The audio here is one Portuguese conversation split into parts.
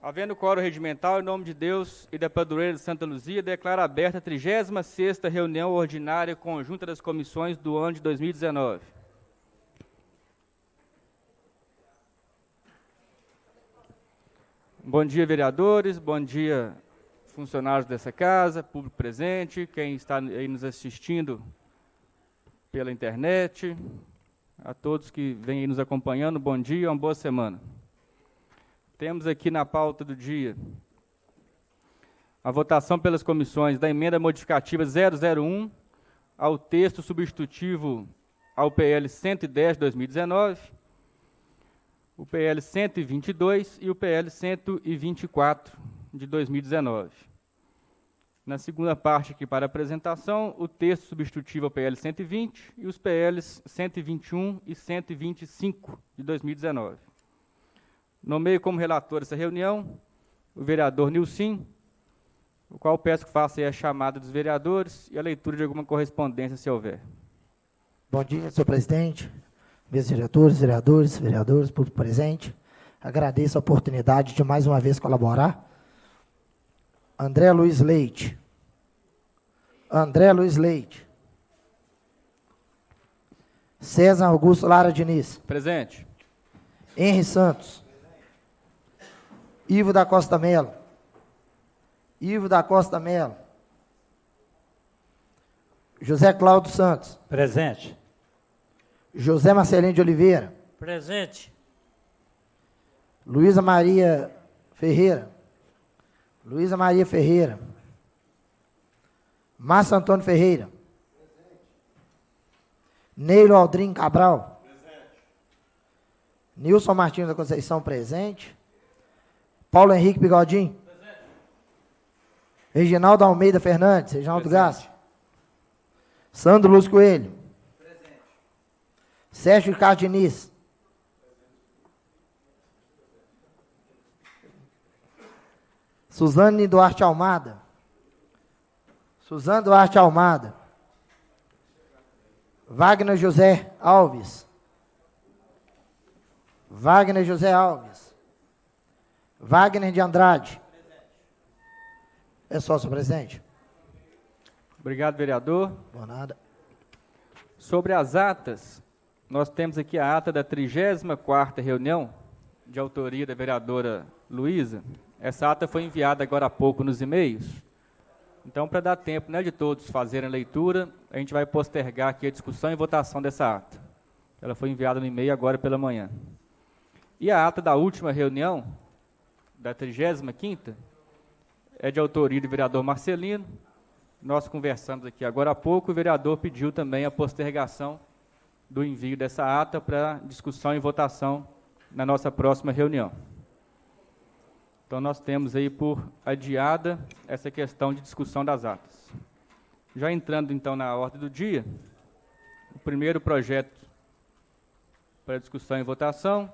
Havendo quórum regimental, em nome de Deus e da padroeira de Santa Luzia, declaro aberta a 36ª reunião ordinária conjunta das comissões do ano de 2019. Bom dia, vereadores, bom dia, funcionários dessa casa, público presente, quem está aí nos assistindo pela internet, a todos que vêm aí nos acompanhando, bom dia, uma boa semana. Temos aqui na pauta do dia a votação pelas comissões da emenda modificativa 001 ao texto substitutivo ao PL 110 de 2019, o PL 122 e o PL 124 de 2019. Na segunda parte aqui para apresentação, o texto substitutivo ao PL 120 e os PLs 121 e 125 de 2019. Nomeio como relator essa reunião o vereador Nilcim, o qual peço que faça aí a chamada dos vereadores e a leitura de alguma correspondência, se houver. Bom dia, senhor presidente, meus diretores, vereadores, público presente. Agradeço a oportunidade de mais uma vez colaborar. André Luiz Leite. César Augusto Lara Diniz. Presente. Henri Santos. Ivo da Costa Melo. José Cláudio Santos. Presente. José Marcelino de Oliveira. Presente. Luísa Maria Ferreira. Márcio Antônio Ferreira. Neilo Aldrin Cabral. Nilson Martins da Conceição, presente. Paulo Henrique Bigodinho. Presente. Reginaldo Almeida Fernandes. Reginaldo Gassi. Sandro Luz Coelho. Presente. Sérgio Ricardo Diniz. Suzane Duarte Almada. Wagner José Alves. Wagner de Andrade. É só, senhor presidente. Obrigado, vereador. Por nada. Sobre as atas, nós temos aqui a ata da 34ª reunião, de autoria da vereadora Luísa. Essa ata foi enviada agora há pouco nos e-mails. Então, para dar tempo, né, de todos fazerem a leitura, a gente vai postergar aqui a discussão e votação dessa ata. Ela foi enviada no e-mail agora pela manhã. E a ata da última reunião, da 35ª, é de autoria do vereador Marcelino. Nós conversamos aqui agora há pouco, o vereador pediu também a postergação do envio dessa ata para discussão e votação na nossa próxima reunião. Então, nós temos aí por adiada essa questão de discussão das atas. Já entrando, então, na ordem do dia, o primeiro projeto para discussão e votação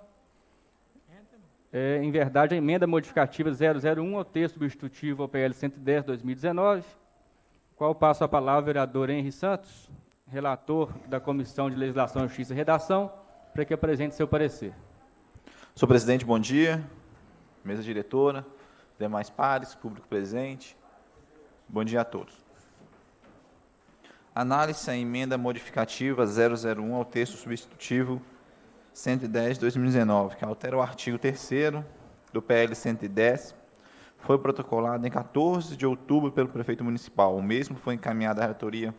é, em verdade, a emenda modificativa 001 ao texto substitutivo ao PL 110 de 2019, qual passo a palavra ao vereador Henri Santos, relator da Comissão de Legislação, Justiça e Redação, para que apresente seu parecer. Senhor presidente, bom dia. Mesa diretora, demais pares, público presente. Bom dia a todos. Análise à emenda modificativa 001 ao texto substitutivo 110 de 2019, que altera o artigo 3º do PL 110, foi protocolado em 14 de outubro pelo prefeito municipal. O mesmo foi encaminhado à relatoria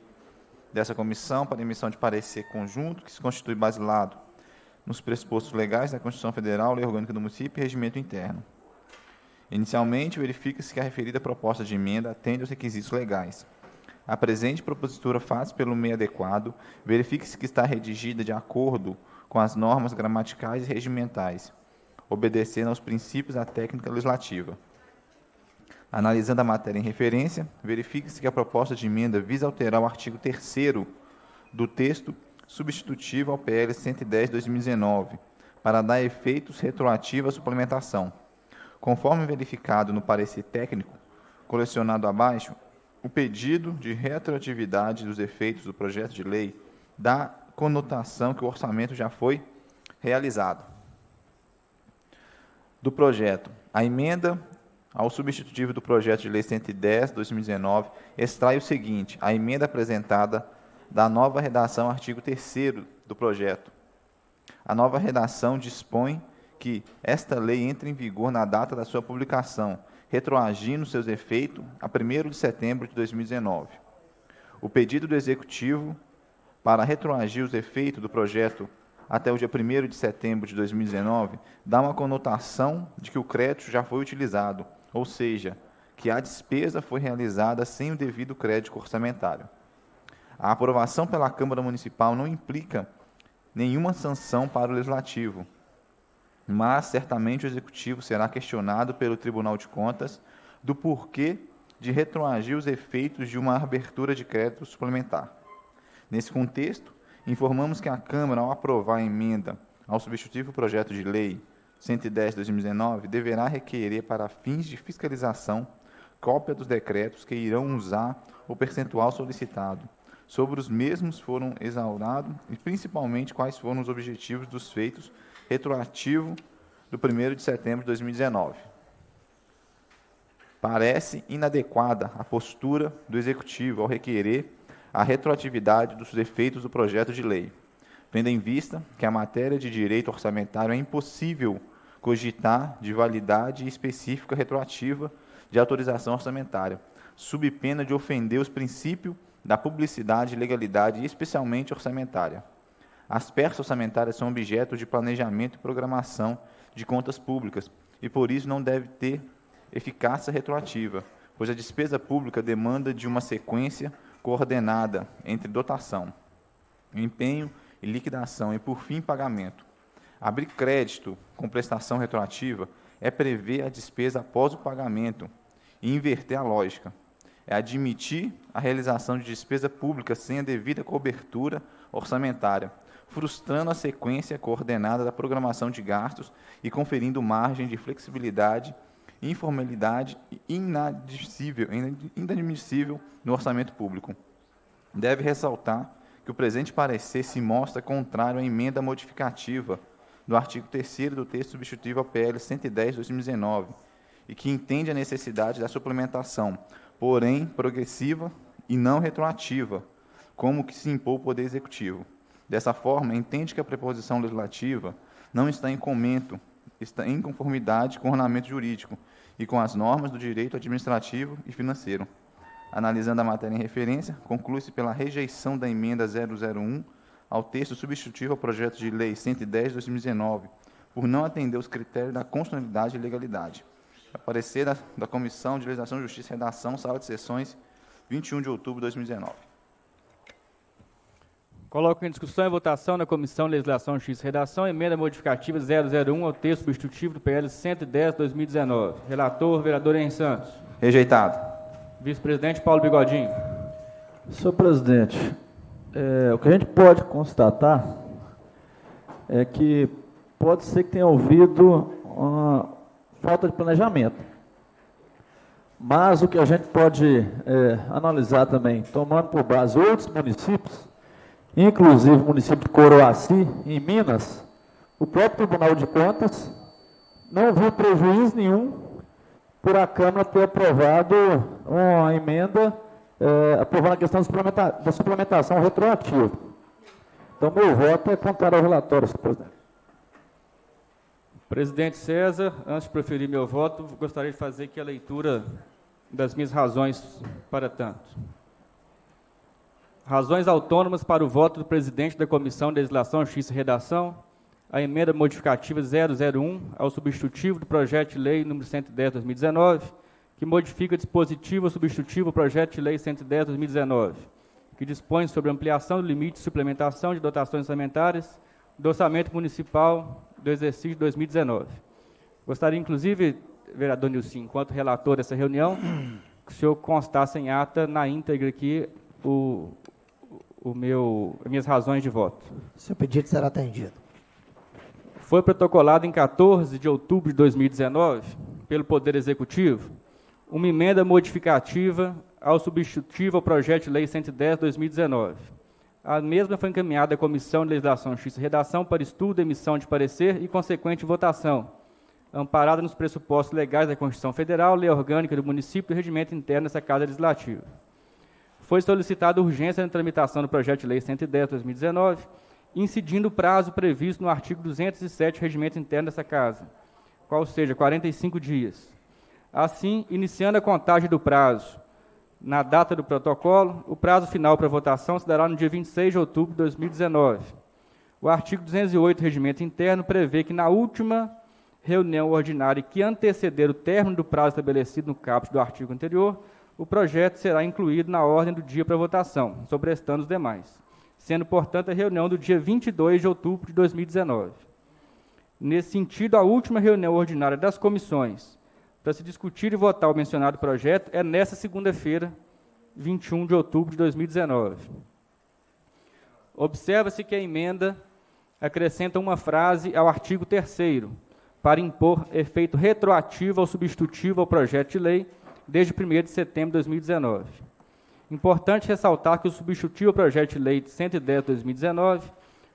dessa comissão para emissão de parecer conjunto, que se constitui baseado nos pressupostos legais da Constituição Federal, Lei Orgânica do Município e Regimento Interno. Inicialmente, verifica-se que a referida proposta de emenda atende aos requisitos legais. A presente propositura faz pelo meio adequado, verifica-se que está redigida de acordo com as normas gramaticais e regimentais, obedecendo aos princípios da técnica legislativa. Analisando a matéria em referência, verifica-se que a proposta de emenda visa alterar o artigo 3º do texto substitutivo ao PL 110 de 2019, para dar efeitos retroativos à suplementação. Conforme verificado no parecer técnico, colecionado abaixo, o pedido de retroatividade dos efeitos do projeto de lei dá conotação que o orçamento já foi realizado. do projeto. A emenda ao substitutivo do projeto de lei 110/2019 extrai o seguinte: a emenda apresentada da nova redação artigo 3º do projeto. A nova redação dispõe que esta lei entre em vigor na data da sua publicação, retroagindo seus efeitos a 1º de setembro de 2019. O pedido do Executivo para retroagir os efeitos do projeto até o dia 1º de setembro de 2019 dá uma conotação de que o crédito já foi utilizado, ou seja, que a despesa foi realizada sem o devido crédito orçamentário. A aprovação pela Câmara Municipal não implica nenhuma sanção para o Legislativo, mas certamente o Executivo será questionado pelo Tribunal de Contas do porquê de retroagir os efeitos de uma abertura de crédito suplementar. Nesse contexto, informamos que a Câmara, ao aprovar a emenda ao substitutivo projeto de lei 110/2019, deverá requerer para fins de fiscalização cópia dos decretos que irão usar o percentual solicitado, sobre os mesmos foram exaurados e principalmente quais foram os objetivos dos feitos retroativo do 1º de setembro de 2019. Parece inadequada a postura do Executivo ao requerer a retroatividade dos efeitos do projeto de lei, tendo em vista que a matéria de direito orçamentário é impossível cogitar de validade específica retroativa de autorização orçamentária, sob pena de ofender os princípios da publicidade e legalidade, especialmente orçamentária. As peças orçamentárias são objeto de planejamento e programação de contas públicas e, por isso, não deve ter eficácia retroativa, pois a despesa pública demanda de uma sequência coordenada entre dotação, empenho e liquidação e, por fim, pagamento. Abrir crédito com prestação retroativa é prever a despesa após o pagamento e inverter a lógica. É admitir a realização de despesa pública sem a devida cobertura orçamentária, frustrando a sequência coordenada da programação de gastos e conferindo margem de flexibilidade, informalidade inadmissível no orçamento público. Deve ressaltar que o presente parecer se mostra contrário à emenda modificativa do artigo 3º do texto substitutivo ao PL 110/2019 e que entende a necessidade da suplementação, porém progressiva e não retroativa, como que se impôs o Poder Executivo. Dessa forma, entende que a preposição legislativa não está em comento, está em conformidade com o ordenamento jurídico e com as normas do direito administrativo e financeiro. Analisando a matéria em referência, conclui-se pela rejeição da emenda 001 ao texto substitutivo ao projeto de lei 110/2019, por não atender os critérios da constitucionalidade e legalidade. Parecer da Comissão de Legislação, Justiça e Redação, Sala de Sessões, 21 de outubro de 2019. Coloco em discussão e votação na Comissão de Legislação, Justiça e Redação, emenda modificativa 001 ao texto substitutivo do PL 110/2019. Relator, vereador Henrique Santos. Rejeitado. Vice-presidente Paulo Bigodinho. Senhor presidente, o que a gente pode constatar é que pode ser que tenha havido uma falta de planejamento. Mas o que a gente pode analisar também, tomando por base outros municípios, inclusive o município de Coroaci, em Minas, o próprio Tribunal de Contas não viu prejuízo nenhum por a Câmara ter aprovado uma emenda aprovando a questão da suplementação retroativa. Então, meu voto é contrário ao relatório, senhor presidente. Presidente César, antes de proferir meu voto, gostaria de fazer aqui a leitura das minhas razões para tanto. Razões autônomas para o voto do presidente da Comissão de Legislação, Justiça e Redação, a emenda modificativa 001 ao substitutivo do projeto de lei número 110/2019, que modifica dispositivo substitutivo ao projeto de lei 110/2019, que dispõe sobre ampliação do limite de suplementação de dotações orçamentárias do orçamento municipal do exercício de 2019. Gostaria, inclusive, vereador Nilson, enquanto relator dessa reunião, que o senhor constasse em ata, na íntegra aqui, as minhas razões de voto. Seu pedido será atendido. Foi protocolado em 14 de outubro de 2019, pelo Poder Executivo, uma emenda modificativa ao substitutivo ao projeto de lei 110/2019. A mesma foi encaminhada à Comissão de Legislação, Justiça e Redação para estudo, emissão de parecer e consequente votação, amparada nos pressupostos legais da Constituição Federal, lei orgânica do município e regimento interno dessa Casa Legislativa. Foi solicitada urgência na tramitação do projeto de lei 110/2019, incidindo o prazo previsto no artigo 207 do regimento interno dessa Casa, qual seja 45 dias. Assim, iniciando a contagem do prazo na data do protocolo, o prazo final para votação se dará no dia 26 de outubro de 2019. O artigo 208 do regimento interno prevê que na última reunião ordinária que anteceder o término do prazo estabelecido no caput do artigo anterior, o projeto será incluído na ordem do dia para votação, sobrestando os demais, sendo, portanto, a reunião do dia 22 de outubro de 2019. Nesse sentido, a última reunião ordinária das comissões para se discutir e votar o mencionado projeto é nesta segunda-feira, 21 de outubro de 2019. Observa-se que a emenda acrescenta uma frase ao artigo 3º, para impor efeito retroativo ao substitutivo ao projeto de lei desde 1º de setembro de 2019. Importante ressaltar que o substitutivo ao projeto de lei 110/2019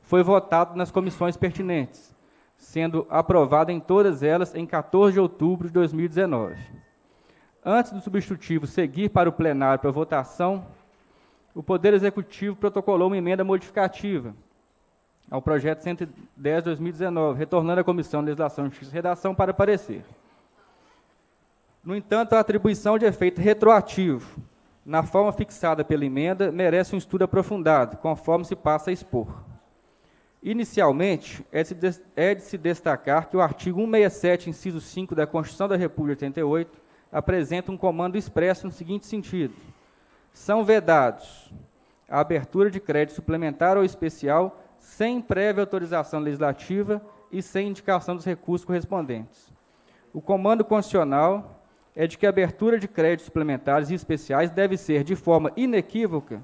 foi votado nas comissões pertinentes, sendo aprovado em todas elas em 14 de outubro de 2019. Antes do substitutivo seguir para o plenário para votação, o Poder Executivo protocolou uma emenda modificativa ao projeto 110/2019, retornando à Comissão de Legislação, Justiça e Redação para parecer. No entanto, a atribuição de efeito retroativo, na forma fixada pela emenda, merece um estudo aprofundado, conforme se passa a expor. Inicialmente, é de se destacar que o artigo 167, inciso 5 da Constituição da República de 88, apresenta um comando expresso no seguinte sentido: são vedados a abertura de crédito suplementar ou especial sem prévia autorização legislativa e sem indicação dos recursos correspondentes. O comando constitucional é de que a abertura de créditos suplementares e especiais deve ser, de forma inequívoca,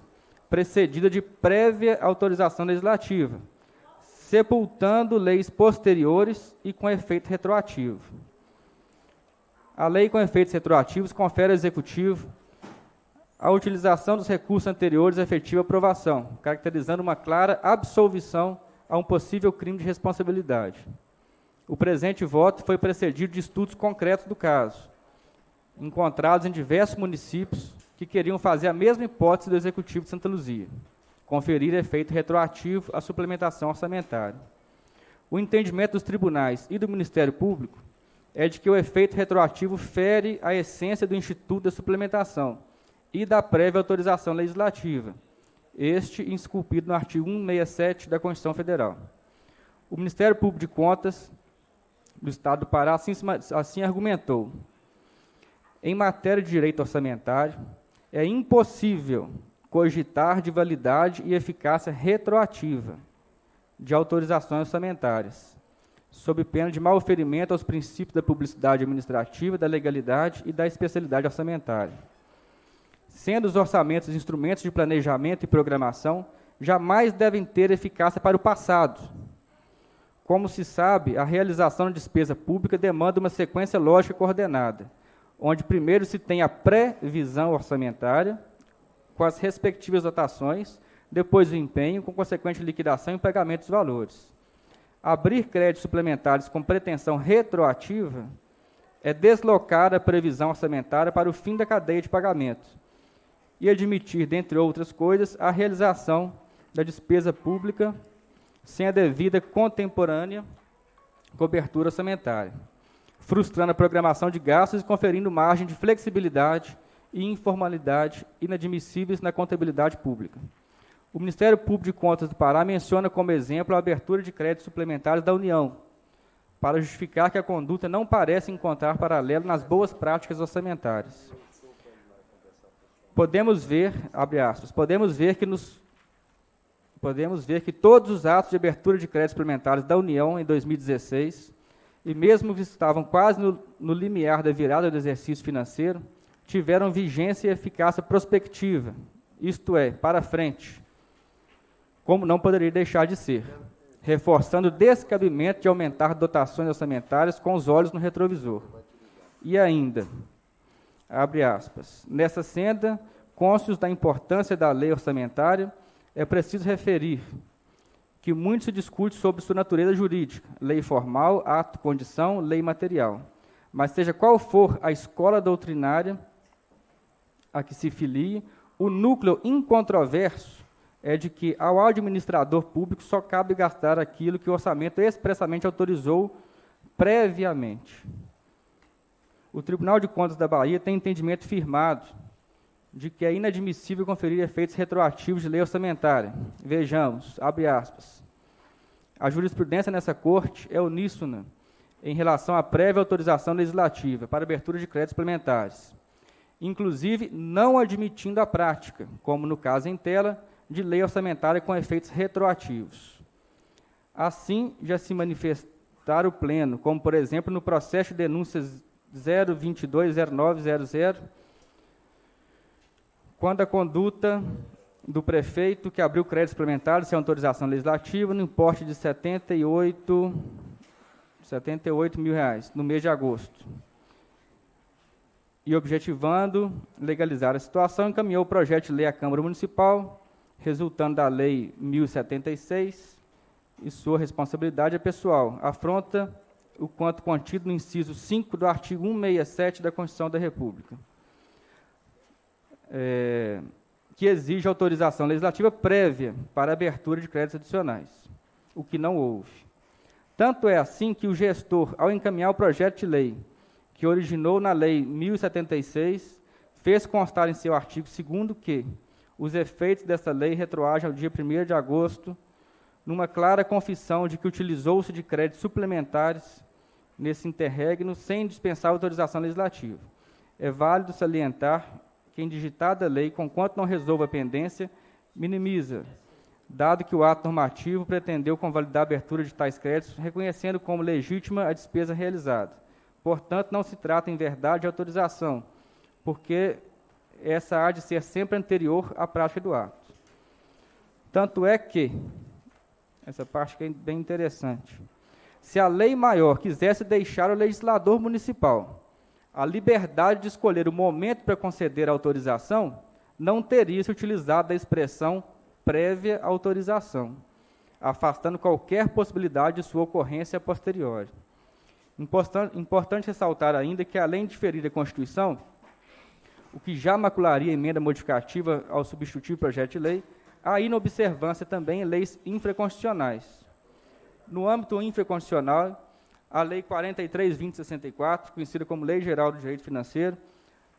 precedida de prévia autorização legislativa, sepultando leis posteriores e com efeito retroativo. A lei com efeitos retroativos confere ao Executivo a utilização dos recursos anteriores à efetiva aprovação, caracterizando uma clara absolvição a um possível crime de responsabilidade. O presente voto foi precedido de estudos concretos do caso, encontrados em diversos municípios que queriam fazer a mesma hipótese do Executivo de Santa Luzia, conferir efeito retroativo à suplementação orçamentária. O entendimento dos tribunais e do Ministério Público é de que o efeito retroativo fere a essência do Instituto da Suplementação e da prévia autorização legislativa, este esculpido no artigo 167 da Constituição Federal. O Ministério Público de Contas do Estado do Pará assim argumentou: em matéria de direito orçamentário, é impossível cogitar de validade e eficácia retroativa de autorizações orçamentárias, sob pena de malferimento aos princípios da publicidade administrativa, da legalidade e da especialidade orçamentária. Sendo os orçamentos instrumentos de planejamento e programação, jamais devem ter eficácia para o passado. Como se sabe, a realização da despesa pública demanda uma sequência lógica coordenada, onde primeiro se tem a previsão orçamentária, com as respectivas dotações, depois o empenho, com consequente liquidação e pagamento dos valores. Abrir créditos suplementares com pretensão retroativa é deslocar a previsão orçamentária para o fim da cadeia de pagamento e admitir, dentre outras coisas, a realização da despesa pública sem a devida contemporânea cobertura orçamentária, frustrando a programação de gastos e conferindo margem de flexibilidade e informalidade inadmissíveis na contabilidade pública. O Ministério Público de Contas do Pará menciona como exemplo a abertura de créditos suplementares da União, para justificar que a conduta não parece encontrar paralelo nas boas práticas orçamentárias. Podemos ver, abre aspas, podemos ver que todos os atos de abertura de créditos suplementares da União em 2016, e mesmo que estavam quase no limiar da virada do exercício financeiro, tiveram vigência e eficácia prospectiva, isto é, para frente, como não poderia deixar de ser, reforçando o descabimento de aumentar dotações orçamentárias com os olhos no retrovisor. E ainda, abre aspas, nessa senda, cônscios da importância da lei orçamentária, é preciso referir que muito se discute sobre sua natureza jurídica, lei formal, ato, condição, lei material. Mas seja qual for a escola doutrinária a que se filie, o núcleo incontroverso é de que ao administrador público só cabe gastar aquilo que o orçamento expressamente autorizou previamente. O Tribunal de Contas da Bahia tem entendimento firmado de que é inadmissível conferir efeitos retroativos de lei orçamentária. Vejamos, abre aspas. A jurisprudência nessa corte é uníssona em relação à prévia autorização legislativa para abertura de créditos suplementares, inclusive não admitindo a prática, como no caso em tela, de lei orçamentária com efeitos retroativos. Assim, já se manifestaram o pleno, como, por exemplo, no processo de denúncias 0220900, quando a conduta do prefeito que abriu crédito suplementar sem autorização legislativa no importe de R$ 78 mil reais, no mês de agosto. E, objetivando legalizar a situação, encaminhou o projeto de lei à Câmara Municipal, resultando da Lei 1076, e sua responsabilidade é pessoal. Afronta o quanto contido no inciso 5 do artigo 167 da Constituição da República, que exige autorização legislativa prévia para abertura de créditos adicionais, o que não houve. Tanto é assim que o gestor, ao encaminhar o projeto de lei, que originou na Lei 1076, fez constar em seu artigo 2º que os efeitos dessa lei retroagem ao dia 1º de agosto, numa clara confissão de que utilizou-se de créditos suplementares nesse interregno sem dispensar autorização legislativa. É válido salientar que, em digitada a lei, conquanto não resolva a pendência, minimiza, dado que o ato normativo pretendeu convalidar a abertura de tais créditos, reconhecendo como legítima a despesa realizada. Portanto, não se trata, em verdade, de autorização, porque essa há de ser sempre anterior à prática do ato. Tanto é que, essa parte que é bem interessante, se a lei maior quisesse deixar ao legislador municipal a liberdade de escolher o momento para conceder a autorização, não teria se utilizado a expressão prévia autorização, afastando qualquer possibilidade de sua ocorrência posterior. Importante ressaltar ainda que, além de ferir a Constituição, o que já macularia a emenda modificativa ao substitutivo projeto de lei, há inobservância também em leis infraconstitucionais. No âmbito infraconstitucional, a Lei 43.2064, conhecida como Lei Geral do Direito Financeiro,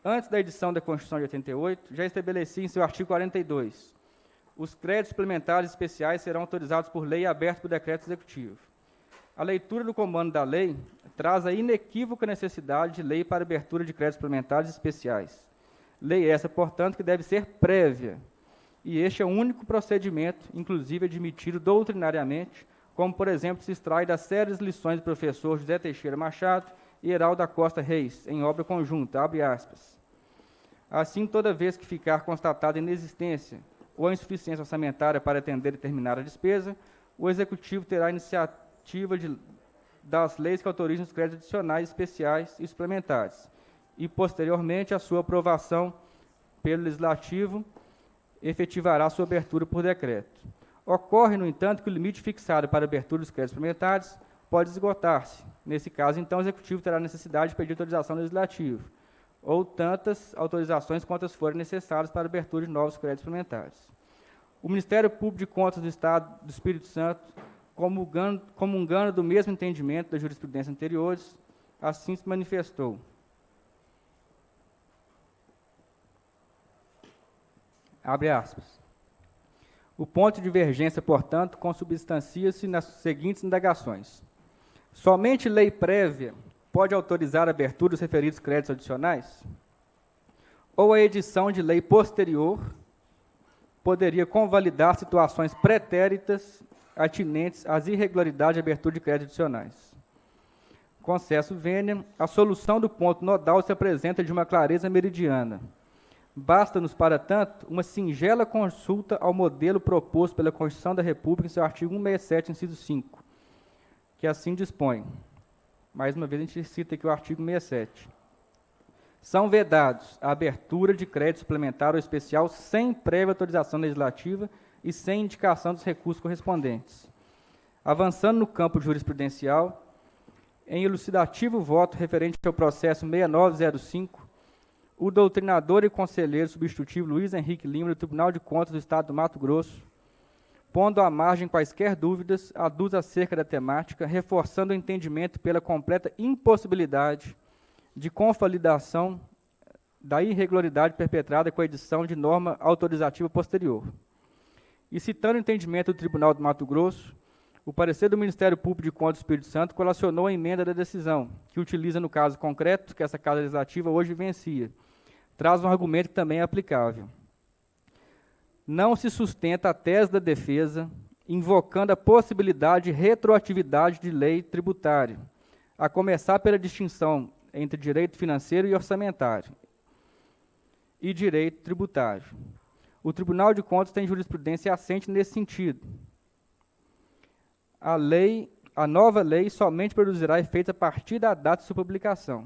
antes da edição da Constituição de 88, já estabelecia em seu artigo 42: os créditos suplementares especiais serão autorizados por lei aberta por decreto executivo. A leitura do comando da lei traz a inequívoca necessidade de lei para abertura de créditos suplementares especiais. Lei essa, portanto, que deve ser prévia, e este é o único procedimento, inclusive admitido doutrinariamente, como, por exemplo, se extrai das sérias lições do professor José Teixeira Machado e Heraldo da Costa Reis, em obra conjunta, abre aspas. Assim, toda vez que ficar constatada a inexistência ou a insuficiência orçamentária para atender determinada despesa, o Executivo terá a iniciativa das leis que autorizam os créditos adicionais, especiais e suplementares, e, posteriormente, a sua aprovação pelo Legislativo efetivará sua abertura por decreto. Ocorre, no entanto, que o limite fixado para a abertura dos créditos suplementares pode esgotar-se. Nesse caso, então, o Executivo terá necessidade de pedir autorização legislativa, ou tantas autorizações quantas forem necessárias para a abertura de novos créditos suplementares. O Ministério Público de Contas do Estado do Espírito Santo, comungando do mesmo entendimento das jurisprudências anteriores, assim se manifestou. Abre aspas. O ponto de divergência, portanto, consubstancia-se nas seguintes indagações. Somente lei prévia pode autorizar a abertura dos referidos créditos adicionais? Ou a edição de lei posterior poderia convalidar situações pretéritas atinentes às irregularidades de abertura de créditos adicionais? Concesso vênia, a solução do ponto nodal se apresenta de uma clareza meridiana. Basta-nos, para tanto, uma singela consulta ao modelo proposto pela Constituição da República em seu artigo 167, inciso 5, que assim dispõe. Mais uma vez, a gente cita aqui o artigo 67. São vedados a abertura de crédito suplementar ou especial sem prévia autorização legislativa e sem indicação dos recursos correspondentes. Avançando no campo jurisprudencial, em elucidativo voto referente ao processo 6905, o doutrinador e conselheiro substitutivo Luiz Henrique Lima, do Tribunal de Contas do Estado do Mato Grosso, pondo à margem quaisquer dúvidas, aduz acerca da temática, reforçando o entendimento pela completa impossibilidade de convalidação da irregularidade perpetrada com a edição de norma autorizativa posterior. E citando o entendimento do Tribunal do Mato Grosso, o parecer do Ministério Público de Contas do Espírito Santo colacionou a emenda da decisão, que utiliza no caso concreto, que essa Casa Legislativa hoje vivencia. Traz um argumento que também é aplicável. Não se sustenta a tese da defesa, invocando a possibilidade de retroatividade de lei tributária, a começar pela distinção entre direito financeiro e orçamentário e direito tributário. O Tribunal de Contas tem jurisprudência assente nesse sentido. A nova lei somente produzirá efeitos a partir da data de sua publicação.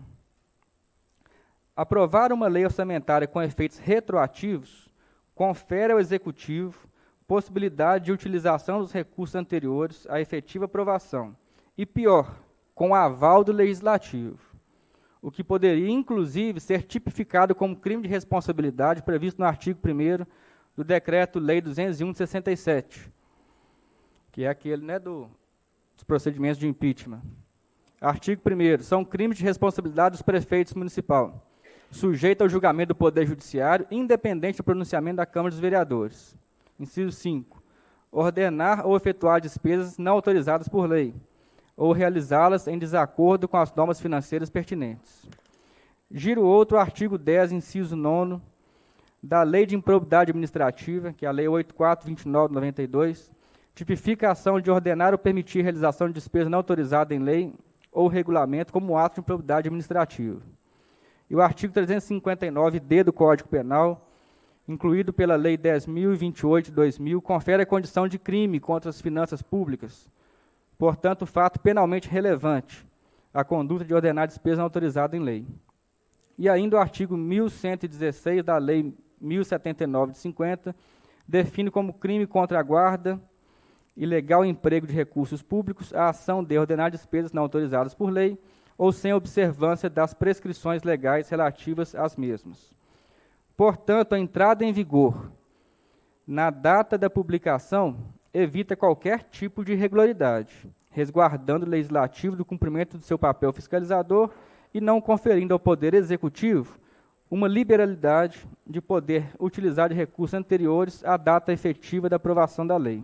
Aprovar uma lei orçamentária com efeitos retroativos confere ao Executivo possibilidade de utilização dos recursos anteriores à efetiva aprovação, e pior, com aval do Legislativo, o que poderia, inclusive, ser tipificado como crime de responsabilidade previsto no artigo 1º do Decreto-Lei 201 de 67, que é aquele, né, dos procedimentos de impeachment. Artigo 1º. São crimes de responsabilidade dos prefeitos municipais, sujeito ao julgamento do Poder Judiciário, independente do pronunciamento da Câmara dos Vereadores. Inciso 5. Ordenar ou efetuar despesas não autorizadas por lei, ou realizá-las em desacordo com as normas financeiras pertinentes. Giro outro artigo 10, inciso 9, da Lei de Improbidade Administrativa, que é a Lei 8429 de 92, tipifica a ação de ordenar ou permitir a realização de despesa não autorizada em lei ou regulamento como ato de improbidade administrativa. E o artigo 359-D do Código Penal, incluído pela Lei 10.028 de 2000, confere a condição de crime contra as finanças públicas, portanto, fato penalmente relevante, a conduta de ordenar despesa não autorizada em lei. E ainda o artigo 1116 da Lei 1079 de 50, define como crime contra a guarda ilegal emprego de recursos públicos a ação de ordenar despesas não autorizadas por lei ou sem observância das prescrições legais relativas às mesmas. Portanto, a entrada em vigor na data da publicação evita qualquer tipo de irregularidade, resguardando o Legislativo do cumprimento do seu papel fiscalizador e não conferindo ao Poder Executivo uma liberalidade de poder utilizar de recursos anteriores à data efetiva da aprovação da lei.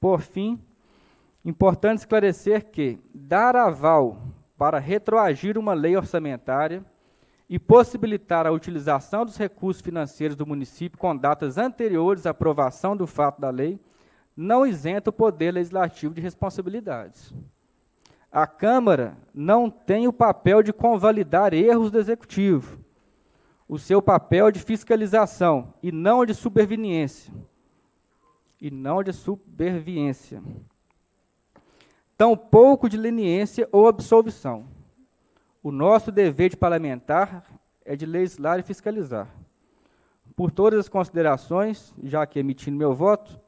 Por fim, importante esclarecer que dar aval para retroagir uma lei orçamentária e possibilitar a utilização dos recursos financeiros do município com datas anteriores à aprovação do fato da lei não isenta o Poder Legislativo de responsabilidades. A Câmara não tem o papel de convalidar erros do Executivo, o seu papel é de fiscalização e não de superveniência. Tampouco de leniência ou absolvição. O nosso dever de parlamentar é de legislar e fiscalizar. Por todas as considerações, já que emitindo meu voto,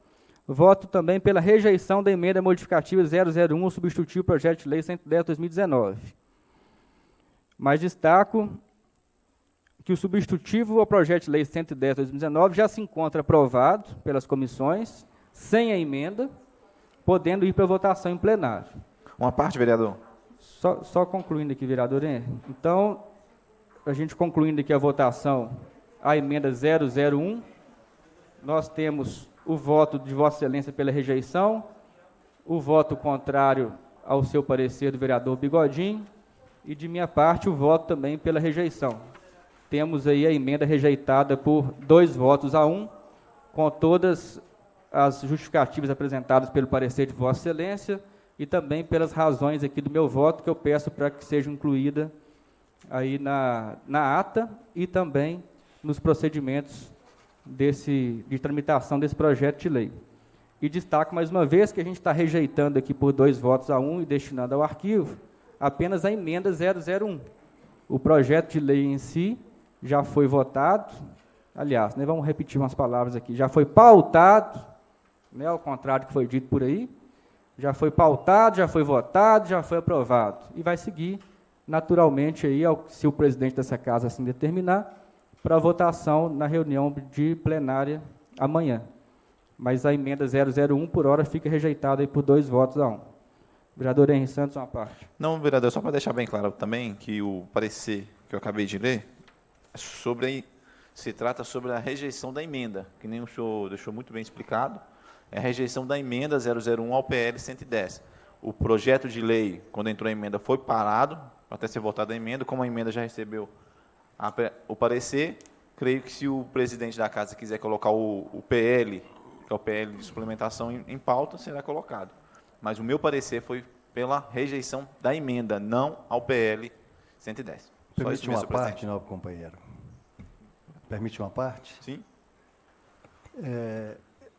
voto também pela rejeição da emenda modificativa 001 ao substitutivo projeto de lei 110/2019. Mas destaco que o substitutivo ao projeto de lei 110/2019 já se encontra aprovado pelas comissões, sem a emenda, podendo ir para a votação em plenário. Uma parte, vereador. Só concluindo aqui, vereador. Então, a gente concluindo aqui a votação, a emenda 001, nós temos o voto de Vossa Excelência pela rejeição, o voto contrário ao seu parecer do vereador Bigodinho, e de minha parte o voto também pela rejeição. Temos aí a emenda rejeitada por 2-1, com todas as justificativas apresentadas pelo parecer de Vossa Excelência e também pelas razões aqui do meu voto, que eu peço para que seja incluída aí na ata e também nos procedimentos de tramitação desse projeto de lei. E destaco mais uma vez que a gente está rejeitando aqui por 2-1 e destinando ao arquivo apenas a emenda 001. O projeto de lei em si já foi votado, aliás, né, vamos repetir umas palavras aqui, já foi pautado, né, ao contrário do que foi dito por aí, Já foi pautado, já foi votado, já foi aprovado. E vai seguir, naturalmente, aí, se o presidente dessa casa assim determinar, para votação na reunião de plenária amanhã. Mas a emenda 001, por hora, fica rejeitada aí por 2 votos a 1. Vereador Henrique Santos, uma parte. Não, vereador, só para deixar bem claro também que o parecer que eu acabei de ler se trata sobre a rejeição da emenda, que nem o senhor deixou muito bem explicado, é a rejeição da emenda 001 ao PL 110. O projeto de lei, quando entrou a emenda, foi parado, até ser votada a emenda, como a emenda já recebeu o parecer, creio que se o presidente da casa quiser colocar o PL, que é o PL de suplementação em pauta, será colocado. Mas o meu parecer foi pela rejeição da emenda, não ao PL 110. Permite uma parte, nobre companheiro? Permite uma parte? Sim.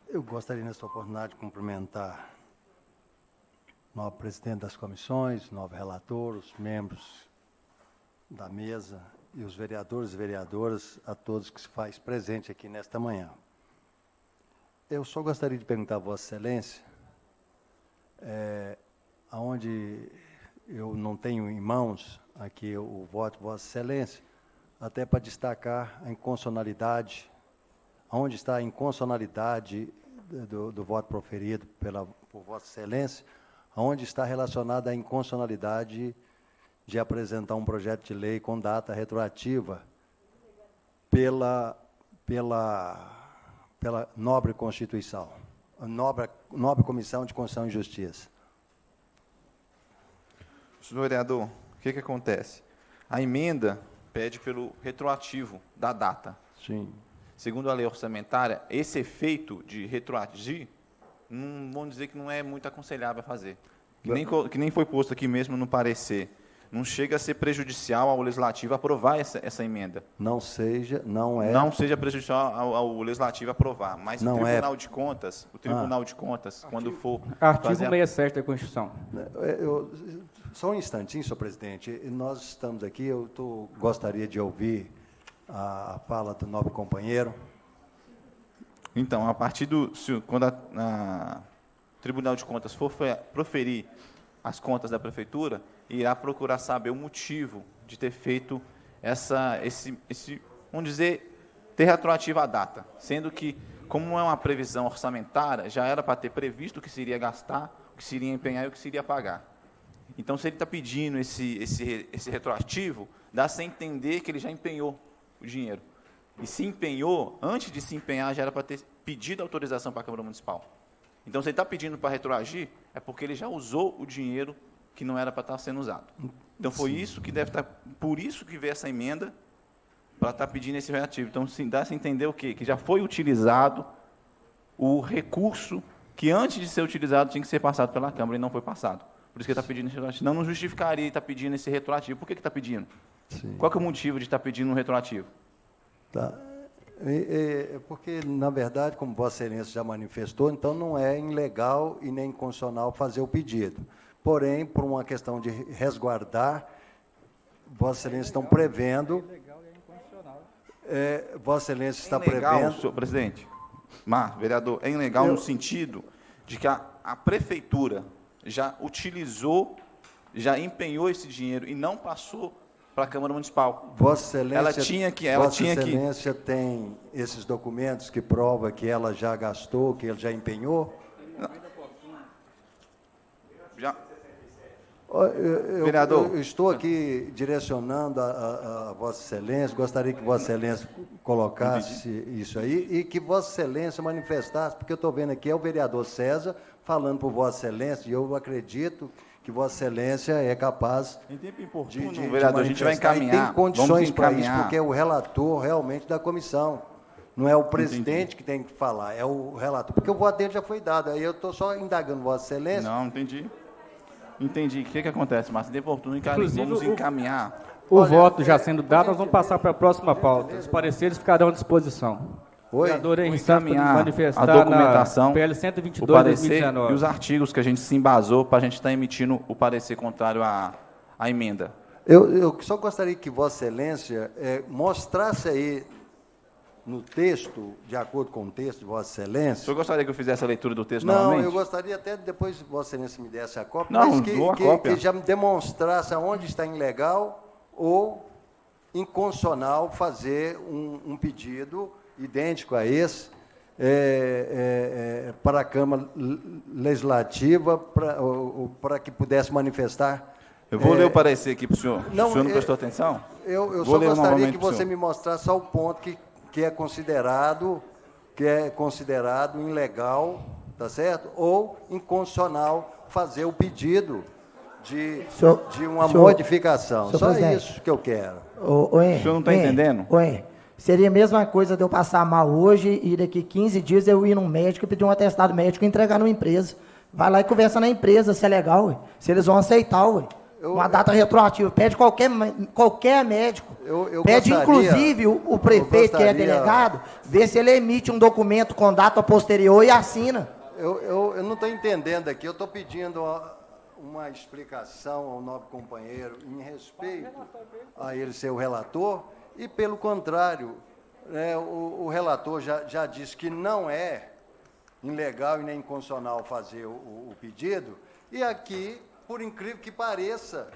Eu gostaria, nessa oportunidade, de cumprimentar o novo presidente das comissões, o novo relator, os membros da mesa e os vereadores e vereadoras, a todos que se faz presente aqui nesta manhã. Eu só gostaria de perguntar a Vossa Excelência, aonde eu não tenho em mãos aqui o voto de Vossa Excelência, até para destacar a inconstitucionalidade, onde está a inconstitucionalidade do voto proferido por Vossa Excelência, onde está relacionada a inconstitucionalidade de apresentar um projeto de lei com data retroativa pela nobre Constituição, a nobre Comissão de Constituição e Justiça. Senhor vereador, o que acontece? A emenda pede pelo retroativo da data. Sim. Segundo a lei orçamentária, esse efeito de retroagir, vamos dizer que não é muito aconselhável a fazer. Que nem foi posto aqui mesmo no parecer. Não chega a ser prejudicial ao legislativo aprovar essa emenda. Não seja prejudicial ao legislativo aprovar, mas não o Tribunal de Contas, quando for Artigo fazer 67 da Constituição. Só um instantinho, senhor presidente. Nós estamos aqui, gostaria de ouvir a fala do nobre companheiro. Então, a partir quando a Tribunal de Contas for proferir as contas da prefeitura, irá procurar saber o motivo de ter feito vamos dizer, ter retroativa a data, sendo que, como é uma previsão orçamentária, já era para ter previsto o que se iria gastar, o que se iria empenhar e o que se iria pagar. Então, se ele está pedindo esse retroativo, dá-se a entender que ele já empenhou o dinheiro. E se empenhou, antes de se empenhar, já era para ter pedido autorização para a Câmara Municipal. Então, se ele está pedindo para retroagir, é porque ele já usou o dinheiro que não era para estar sendo usado. Então, foi isso que deve estar, por isso que veio essa emenda, para estar pedindo esse retroativo. Então, dá-se a entender o quê? Que já foi utilizado o recurso que, antes de ser utilizado, tinha que ser passado pela Câmara e não foi passado. Por isso que ele está pedindo esse retroativo. Não justificaria estar pedindo esse retroativo. Por que está pedindo? Sim. Qual que é o motivo de estar pedindo um retroativo? Tá. Porque, na verdade, como Vossa Excelência já manifestou, então não é ilegal e nem inconstitucional fazer o pedido. Porém, por uma questão de resguardar, Vossa Excelência estão prevendo... Vossa Excelência está prevendo... Senhor presidente, vereador, é ilegal no sentido de que a prefeitura já utilizou, já empenhou esse dinheiro e não passou para a Câmara Municipal. Vossa Excelência, Vossa Excelência tem esses documentos que provam que ela já gastou, que ele já empenhou? Vereador. Eu estou aqui direcionando a Vossa Excelência, gostaria que Vossa Excelência colocasse isso aí e que Vossa Excelência manifestasse, porque eu estou vendo aqui, é o vereador César falando por Vossa Excelência, e eu acredito que Vossa Excelência é capaz em tempo oportuno, de vereador, a gente vai encaminhar. E tem condições para isso, porque é o relator realmente da comissão. Não é o presidente que tem que falar, é o relator. Porque o voto dele já foi dado, aí eu estou só indagando Vossa Excelência. Não, entendi. Entendi. O que acontece, Márcio? Em tempo oportuno, vamos encaminhar. O voto já sendo dado, nós vamos passar para a próxima pauta. Os pareceres ficarão à disposição. O vereador Henrique Santos manifestar a documentação, na PL 122 o parecer 2019. E os artigos que a gente se embasou para a gente estar emitindo o parecer contrário à emenda. Eu só gostaria que Vossa Excelência mostrasse aí no texto, de acordo com o texto de Vossa O Excelência. senhor gostaria que eu fizesse a leitura do texto Não, novamente? eu gostaria até depois Vossa Excelência me desse a cópia, Não, mas dou a cópia. que já me demonstrasse aonde está ilegal ou inconstitucional fazer um pedido idêntico a esse para a Câmara Legislativa, para que pudesse manifestar. Eu vou ler o parecer aqui para o senhor. Não, O senhor não prestou atenção? Eu Vou só ler gostaria novamente que pro você senhor. me mostrasse só o ponto que é considerado ilegal, tá certo? Ou inconstitucional fazer o pedido de uma modificação. senhor Só presidente. isso que eu quero. O senhor não está entendendo? Seria a mesma coisa de eu passar mal hoje e daqui 15 dias eu ir num médico e pedir um atestado médico e entregar numa empresa. Vai lá e conversa na empresa se é legal, ué. Se eles vão aceitar, ué. Uma data retroativa. Pede qualquer médico. Pede, inclusive, o prefeito, que é delegado, ver se ele emite um documento com data posterior e assina. Eu não estou entendendo aqui. Eu estou pedindo uma explicação ao nobre companheiro em respeito a ele ser o relator e, pelo contrário, o relator já disse que não é ilegal e nem inconstitucional fazer o pedido, e aqui, por incrível que pareça,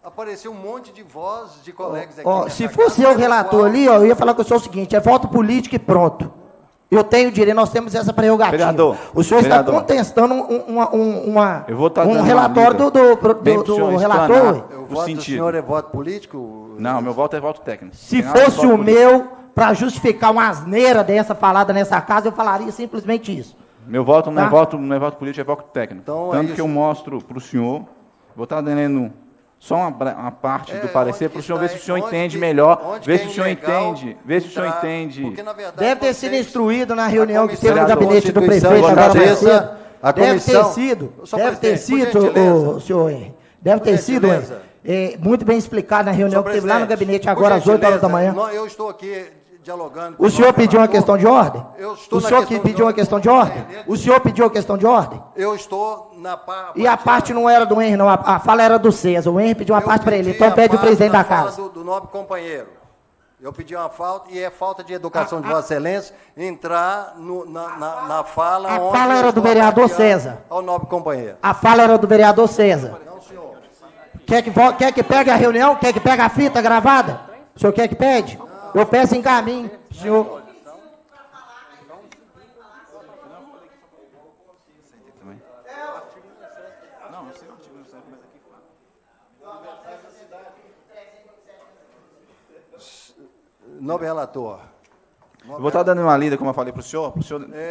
apareceu um monte de vozes de colegas aqui. Se fosse eu o relator ali, eu ia falar com o senhor o seguinte: é voto político e pronto. Eu tenho direito, nós temos essa prerrogativa. Vereador, o senhor está contestando um relatório do relator. O voto do senhor é voto político? Não, meu voto é voto técnico. Se fosse o meu, para justificar uma asneira dessa falada nessa casa, eu falaria simplesmente isso. Meu voto não é voto político, é voto técnico. Então, Tanto que eu mostro para o senhor, vou estar lendo só uma parte do parecer para o senhor ver se o senhor entende melhor, ver se o senhor entende, Porque, na verdade, deve ter sido instruído na reunião que teve no Comissão de gabinete do Constituição prefeito e agora mais Justiça, cedo. a Deve comissão- ter sido, Só deve ter presidente, por sido, gentileza. senhor Henrique. Deve ter Por sido, gentileza. muito bem explicado na reunião que teve lá no gabinete agora às 8 horas da manhã. Eu estou aqui dialogando com O senhor pediu uma relator. questão de ordem? Eu estou O na senhor questão que de pediu uma ordem. questão de ordem? O senhor pediu a questão de ordem? Eu estou na parte... E a parte não era do Henrique, não. A fala era do César. O Henrique pediu uma parte para ele. Então pede o presidente da casa. Do nobre companheiro. Eu pedi uma falta, e é falta de educação de Vossa Excelência entrar na fala... A onde fala eu era do estou vereador apoiando César. Ao nobre companheiro. A fala era do vereador César. Não, senhor. Quer que pegue a reunião? Quer que pegue a fita gravada? O senhor quer que pede? Eu peço em caminho, senhor. Nobre relator. Eu vou estar dando uma lida, como eu falei para o senhor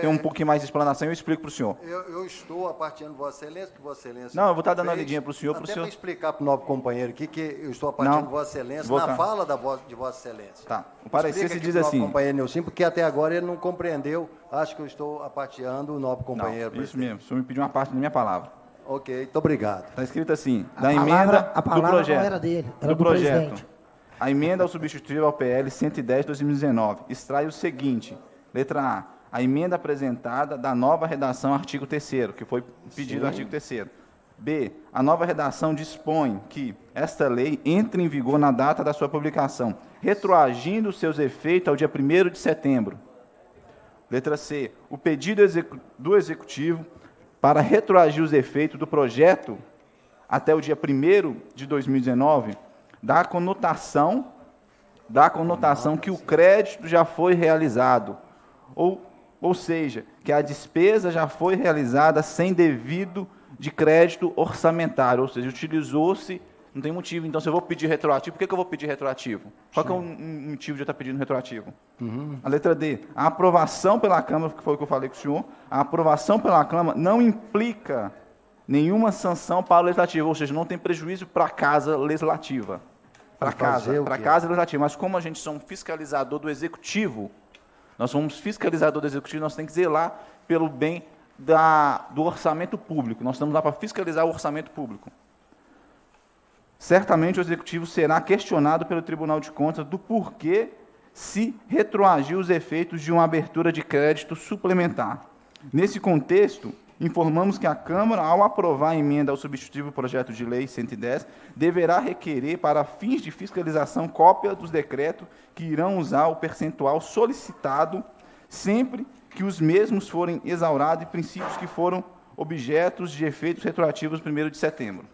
ter um pouquinho mais de explanação e eu explico para o senhor. Eu estou aparteando Vossa Excelência, que Vossa Excelência... Não, eu vou estar dando uma fez, lidinha para o senhor, até para explicar para o nobre companheiro aqui que eu estou Não, apartando Vossa Excelência vou na tá. fala de Vossa Excelência. Tá. O parecer Explica se aqui diz pro nobre assim. companheiro Nilson, porque até agora ele não compreendeu. Acho que eu estou aparteando o nobre companheiro. Não, isso mesmo. O senhor me pediu uma parte da minha palavra. Ok, muito obrigado. Está escrito assim, A da palavra- emenda a palavra do projeto. não era dele, era do projeto. presidente. A emenda ao substitutivo ao PL 110/2019 extrai o seguinte: letra A, a emenda apresentada da nova redação artigo 3º, que foi pedido no artigo 3º. B, a nova redação dispõe que esta lei entre em vigor na data da sua publicação, retroagindo seus efeitos ao dia 1º de setembro. Letra C, o pedido do Executivo para retroagir os efeitos do projeto até o dia 1º de 2019 dá a conotação que o crédito já foi realizado, ou seja, que a despesa já foi realizada sem devido de crédito orçamentário, ou seja, utilizou-se, não tem motivo. Então, se eu vou pedir retroativo, por que eu vou pedir retroativo? Qual que é o motivo de eu estar pedindo retroativo? A letra D, a aprovação pela Câmara, que foi o que eu falei com o senhor, a aprovação pela Câmara não implica nenhuma sanção para o Legislativo, ou seja, não tem prejuízo para a Casa Legislativa. Para a Casa Legislativa. Mas como a gente é um fiscalizador do Executivo, nós somos fiscalizador do Executivo, nós temos que zelar pelo bem do orçamento público. Nós estamos lá para fiscalizar o orçamento público. Certamente o Executivo será questionado pelo Tribunal de Contas do porquê se retroagir os efeitos de uma abertura de crédito suplementar. Nesse contexto, informamos que a Câmara, ao aprovar a emenda ao substitutivo projeto de lei 110, deverá requerer, para fins de fiscalização, cópia dos decretos que irão usar o percentual solicitado, sempre que os mesmos forem exaurados e princípios que foram objetos de efeitos retroativos 1º de setembro.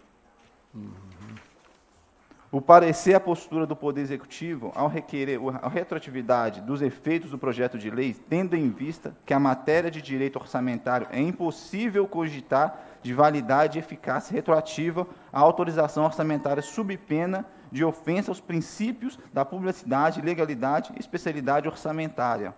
O parecer à postura do Poder Executivo, ao requerer a retroatividade dos efeitos do projeto de lei, tendo em vista que a matéria de direito orçamentário é impossível cogitar de validade e eficácia retroativa à autorização orçamentária sob pena de ofensa aos princípios da publicidade, legalidade e especialidade orçamentária.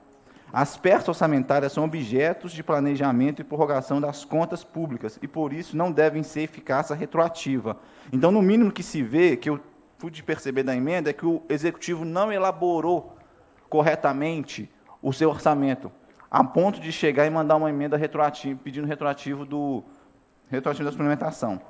As peças orçamentárias são objetos de planejamento e prorrogação das contas públicas e, por isso, não devem ser eficácia retroativa. Então, no mínimo que se vê, que eu pude perceber da emenda, é que o Executivo não elaborou corretamente o seu orçamento, a ponto de chegar e mandar uma emenda retroativa, pedindo retroativo da suplementação.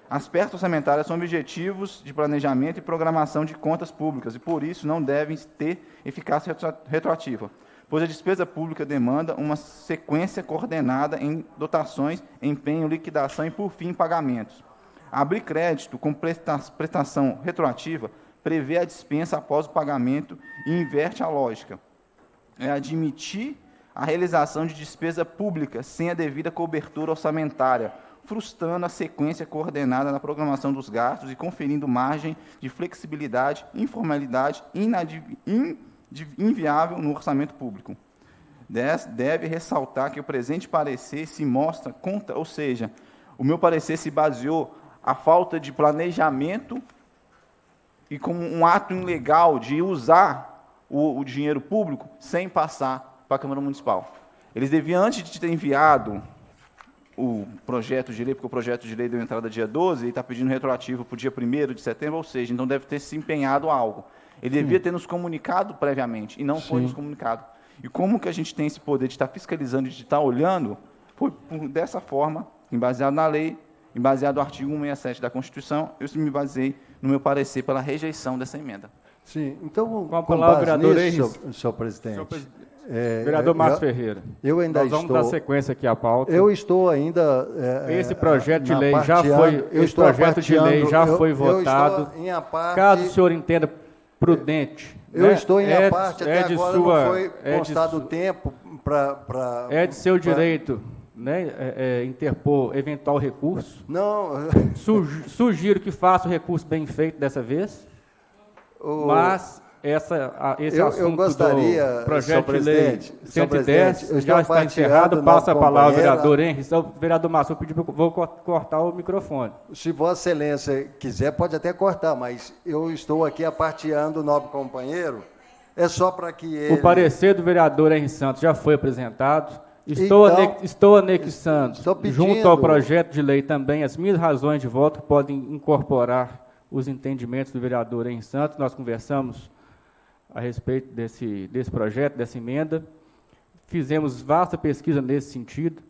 As peças orçamentárias são objetivos de planejamento e programação de contas públicas e, por isso, não devem ter eficácia retroativa, pois a despesa pública demanda uma sequência coordenada em dotações, empenho, liquidação e, por fim, pagamentos. Abrir crédito com prestação retroativa prevê a dispensa após o pagamento e inverte a lógica. É admitir a realização de despesa pública sem a devida cobertura orçamentária, frustrando a sequência coordenada na programação dos gastos e conferindo margem de flexibilidade, informalidade inviável no orçamento público. Deve ressaltar que o presente parecer se mostra contra, ou seja, o meu parecer se baseou a falta de planejamento e como um ato ilegal de usar o dinheiro público sem passar para a Câmara Municipal. Eles deviam, antes de ter enviado o projeto de lei, porque o projeto de lei deu entrada dia 12 e está pedindo retroativo para o dia 1º de setembro, ou seja, então deve ter se empenhado algo. Ele devia ter nos comunicado previamente, e não foi nos comunicado. E como que a gente tem esse poder de estar fiscalizando, de estar olhando, foi dessa forma, baseado na lei, baseado no artigo 167 da Constituição, eu me baseei, no meu parecer, pela rejeição dessa emenda. Sim, então, Com a palavra, vereador senhor presidente. Vereador Márcio Ferreira. Eu ainda Nós vamos dar sequência aqui à pauta. Eu estou ainda... Esse projeto de lei já foi... Esse projeto de lei já foi votado. Caso o senhor entenda prudente... Eu estou em a parte, até agora não foi constado o tempo para... É de seu direito, né, interpor eventual recurso. Não... Sugiro que faça o recurso bem feito dessa vez, mas... Esse assunto gostaria, do projeto de lei 110 já está encerrado. Passa a palavra ao vereador Henrique. O vereador Márcio pediu, vou cortar o microfone. Se Vossa Excelência quiser, pode até cortar, mas eu estou aqui aparteando o nobre companheiro. É só para que ele... O parecer do vereador Henrique Santos já foi apresentado. Estou anexando, junto ao projeto de lei também, as minhas razões de voto que podem incorporar os entendimentos do vereador Henrique Santos. Nós conversamos a respeito desse projeto, dessa emenda. Fizemos vasta pesquisa nesse sentido.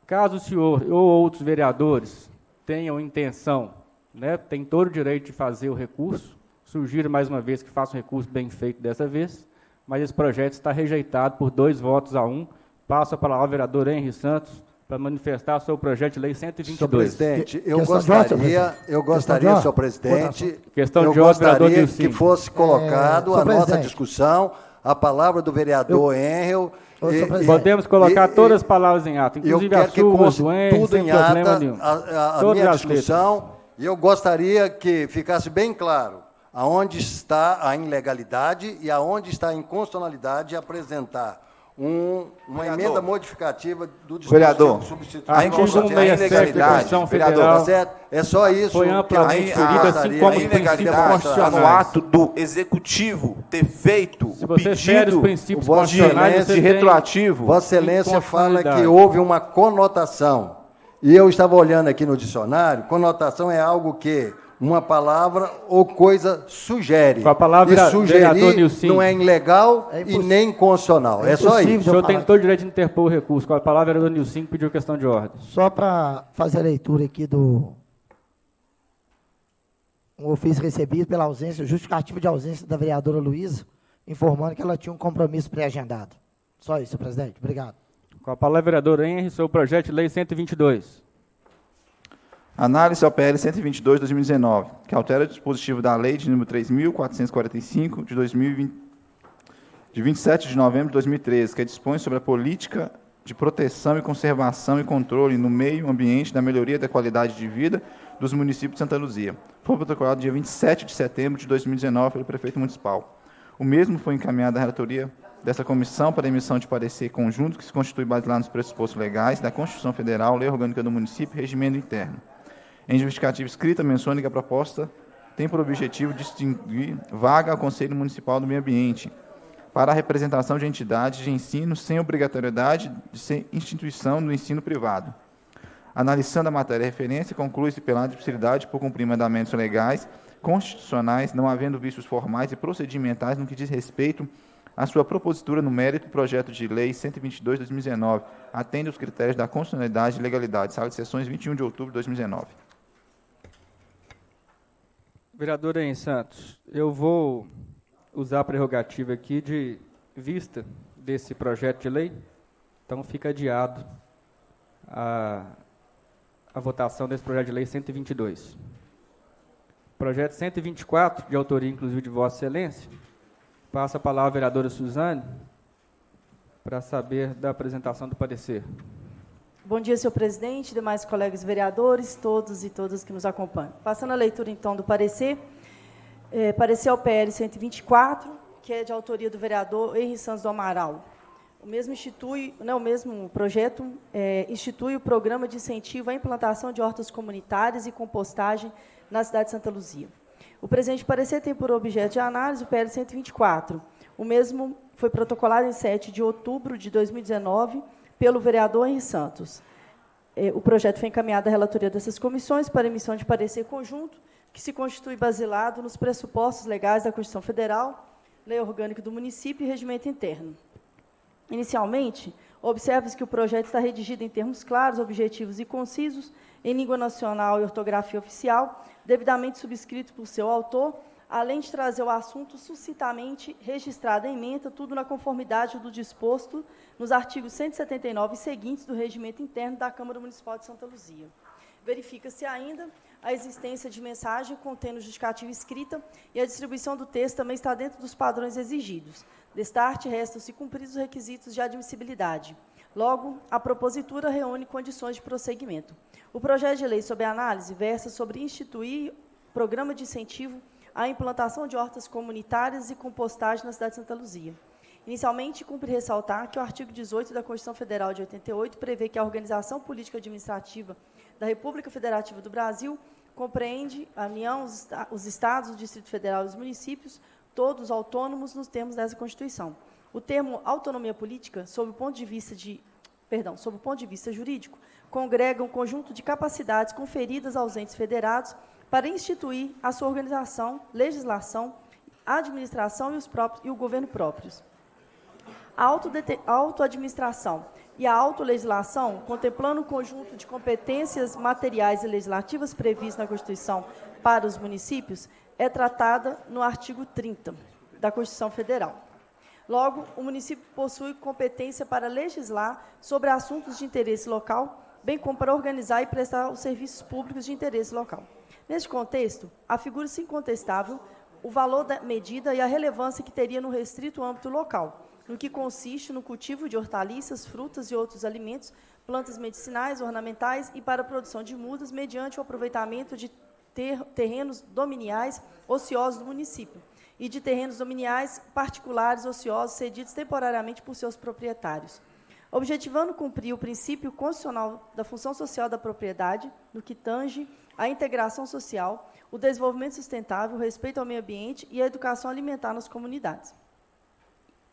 Caso o senhor ou outros vereadores tenham intenção, né, tem todo o direito de fazer o recurso, sugiro mais uma vez que faça um recurso bem feito dessa vez, mas esse projeto está rejeitado por 2 votos a 1. Passo a palavra ao vereador Henrique Santos para manifestar seu projeto de lei 122. Senhor presidente, eu gostaria, senhor presidente, questão de ordem, vereador Nilson, que fosse colocado a nossa discussão, a palavra do vereador Henrique. Podemos colocar todas as palavras em ato, inclusive a sua, do Henrique, tudo em ata, a minha discussão, e eu gostaria que ficasse bem claro aonde está a ilegalidade e aonde está a inconstitucionalidade de apresentar uma emenda modificativa do vereador, a ilegalidade, tá certo? É só isso. Foi amplamente ferida, assim como a ilegalidade está no ato do executivo ter feito o pedido de retroativo. Vossa Excelência fala que houve uma conotação. E eu estava olhando aqui no dicionário, conotação é algo que uma palavra ou coisa sugere. Com a palavra, e sugerir não é ilegal e nem constitucional. É só isso. O senhor tem todo o direito de interpor o recurso. Com a palavra, o vereador Nilson pediu questão de ordem. Só para fazer a leitura aqui do um ofício recebido pela ausência, justificativa de ausência da vereadora Luísa, informando que ela tinha um compromisso pré-agendado. Só isso, senhor presidente. Obrigado. Com a palavra, vereador Henry, sobre o projeto de lei 122. Análise ao PL 122, 2019, que altera o dispositivo da Lei de número 3.445, de 27 de novembro de 2013, que dispõe sobre a política de proteção e conservação e controle no meio ambiente da melhoria da qualidade de vida dos municípios de Santa Luzia. Foi protocolado dia 27 de setembro de 2019 pelo prefeito municipal. O mesmo foi encaminhado à relatoria dessa comissão para emissão de parecer conjunto que se constitui baseado nos pressupostos legais da Constituição Federal, Lei Orgânica do Município e Regimento Interno. Em justificativa escrita, menciona que a proposta tem por objetivo distinguir vaga ao Conselho Municipal do Meio Ambiente para a representação de entidades de ensino sem obrigatoriedade de ser instituição do ensino privado. Analisando a matéria de referência, conclui-se pela admissibilidade por cumprir mandamentos legais, constitucionais, não havendo vícios formais e procedimentais no que diz respeito à sua propositura no mérito do projeto de lei 122/2019, atende aos critérios da constitucionalidade e legalidade. Sala de sessões, 21 de outubro de 2019. Vereador Henry Santos, eu vou usar a prerrogativa aqui de vista desse projeto de lei, então fica adiado a votação desse projeto de lei 122. Projeto 124, de autoria inclusive de Vossa Excelência, passa a palavra à vereadora Suzane para saber da apresentação do parecer. Bom dia, senhor presidente, demais colegas vereadores, todos e todas que nos acompanham. Passando a leitura, então, do parecer, parecer ao PL 124, que é de autoria do vereador Henry Santos do Amaral. O mesmo projeto institui o programa de incentivo à implantação de hortas comunitárias e compostagem na cidade de Santa Luzia. O presente parecer tem por objeto de análise o PL 124. O mesmo foi protocolado em 7 de outubro de 2019 pelo vereador Henry Santos. O projeto foi encaminhado à relatoria dessas comissões para emissão de parecer conjunto, que se constitui baseado nos pressupostos legais da Constituição Federal, Lei Orgânica do Município e Regimento Interno. Inicialmente, observa-se que o projeto está redigido em termos claros, objetivos e concisos, em língua nacional e ortografia oficial, devidamente subscrito por seu autor, além de trazer o assunto sucintamente registrado em ementa, tudo na conformidade do disposto nos artigos 179 e seguintes do Regimento Interno da Câmara Municipal de Santa Luzia. Verifica-se ainda a existência de mensagem contendo justificativa escrita e a distribuição do texto também está dentro dos padrões exigidos. Destarte, restam-se cumpridos os requisitos de admissibilidade. Logo, a propositura reúne condições de prosseguimento. O projeto de lei sob análise versa sobre instituir programa de incentivo à implantação de hortas comunitárias e compostagem na cidade de Santa Luzia. Inicialmente, cumpre ressaltar que o artigo 18 da Constituição Federal de 88 prevê que a organização política administrativa da República Federativa do Brasil compreende a União, os estados, o Distrito Federal e os municípios, todos autônomos nos termos dessa Constituição. O termo autonomia política, sob o ponto de vista jurídico, congrega um conjunto de capacidades conferidas aos entes federados para instituir a sua organização, legislação, administração e o governo próprios. A autoadministração e a autolegislação, contemplando o conjunto de competências materiais e legislativas previstas na Constituição para os municípios, é tratada no artigo 30 da Constituição Federal. Logo, o município possui competência para legislar sobre assuntos de interesse local, bem como para organizar e prestar os serviços públicos de interesse local. Neste contexto, afigura-se incontestável o valor da medida e a relevância que teria no restrito âmbito local, no que consiste no cultivo de hortaliças, frutas e outros alimentos, plantas medicinais, ornamentais e para a produção de mudas, mediante o aproveitamento de terrenos dominiais ociosos do município e de terrenos dominiais particulares ociosos cedidos temporariamente por seus proprietários. Objetivando cumprir o princípio constitucional da função social da propriedade, no que tange à integração social, o desenvolvimento sustentável, o respeito ao meio ambiente e a educação alimentar nas comunidades.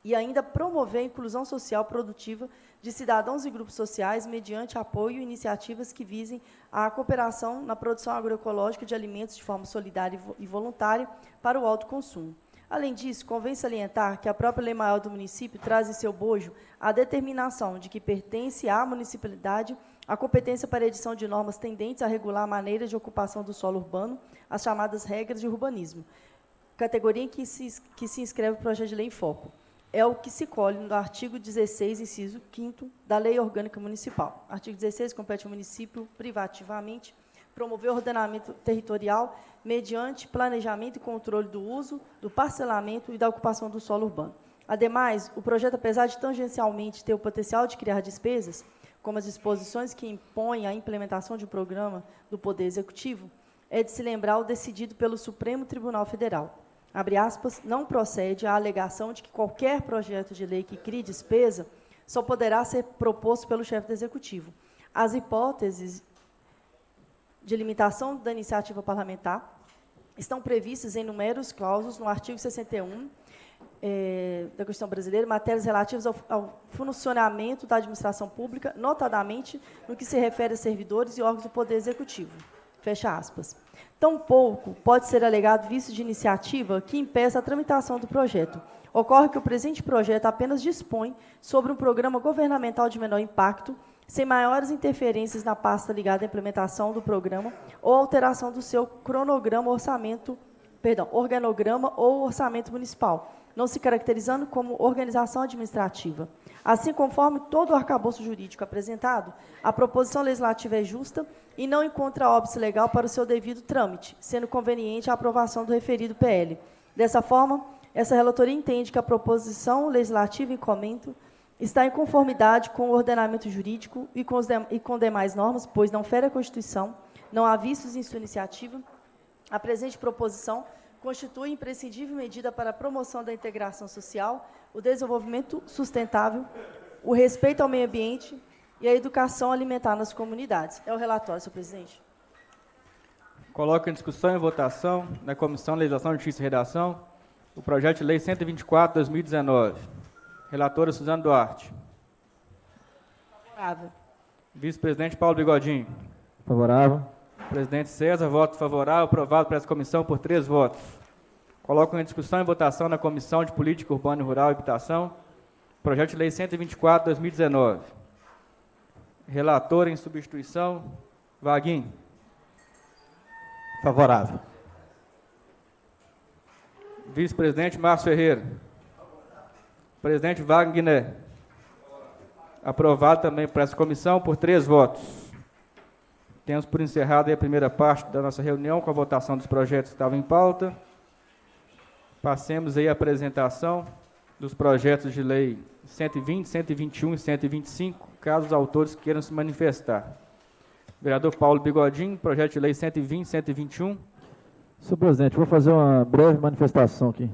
E ainda promover a inclusão social produtiva de cidadãos e grupos sociais mediante apoio e iniciativas que visem a cooperação na produção agroecológica de alimentos de forma solidária e voluntária para o autoconsumo. Além disso, convém salientar que a própria Lei Maior do município traz em seu bojo a determinação de que pertence à municipalidade a competência para a edição de normas tendentes a regular a maneira de ocupação do solo urbano, as chamadas regras de urbanismo, categoria em que se inscreve o projeto de lei em foco. é o que se colhe no artigo 16, inciso 5º da Lei Orgânica Municipal. Artigo 16, compete ao município privativamente promover o ordenamento territorial mediante planejamento e controle do uso, do parcelamento e da ocupação do solo urbano. Ademais, o projeto, apesar de tangencialmente ter o potencial de criar despesas, como as disposições que impõem a implementação de um programa do Poder Executivo, é de se lembrar o decidido pelo Supremo Tribunal Federal. Abre aspas, não procede a alegação de que qualquer projeto de lei que crie despesa só poderá ser proposto pelo chefe do Executivo. As hipóteses de limitação da iniciativa parlamentar estão previstas em numerosos clausos no artigo 61 da Constituição Brasileira, matérias relativas ao funcionamento da administração pública, notadamente no que se refere a servidores e órgãos do Poder Executivo. Fecha aspas. Tampouco pode ser alegado vício de iniciativa que impeça a tramitação do projeto. Ocorre que o presente projeto apenas dispõe sobre um programa governamental de menor impacto, sem maiores interferências na pasta ligada à implementação do programa ou alteração do seu organograma ou orçamento municipal, não se caracterizando como organização administrativa. Assim, conforme todo o arcabouço jurídico apresentado, a proposição legislativa é justa e não encontra óbice legal para o seu devido trâmite, sendo conveniente a aprovação do referido PL. Dessa forma, essa relatoria entende que a proposição legislativa em comento está em conformidade com o ordenamento jurídico e com demais normas, pois não fere a Constituição, não há vícios em sua iniciativa. A presente proposição constitui imprescindível medida para a promoção da integração social, o desenvolvimento sustentável, o respeito ao meio ambiente e a educação alimentar nas comunidades. É o relatório, senhor presidente. Coloco em discussão e votação na Comissão de Legislação, Justiça e Redação o projeto de lei 124/2019. Relatora Suzana Duarte. Favorável. Vice-presidente Paulo Bigodinho. Favorável. Presidente César, voto favorável, aprovado por essa comissão por 3 votos. Coloco em discussão e votação na Comissão de Política Urbana, Rural e Habitação projeto de lei 124/2019. Relator em substituição, Vaguinho. Favorável. Vice-presidente Márcio Ferreira. Presidente Wagner. Aprovado também por essa comissão por 3 votos. Temos por encerrada aí a primeira parte da nossa reunião com a votação dos projetos que estavam em pauta. Passemos aí a apresentação dos projetos de lei 120, 121 e 125, caso os autores queiram se manifestar. Vereador Paulo Bigodinho, projeto de lei 120, 121. Senhor presidente, vou fazer uma breve manifestação aqui.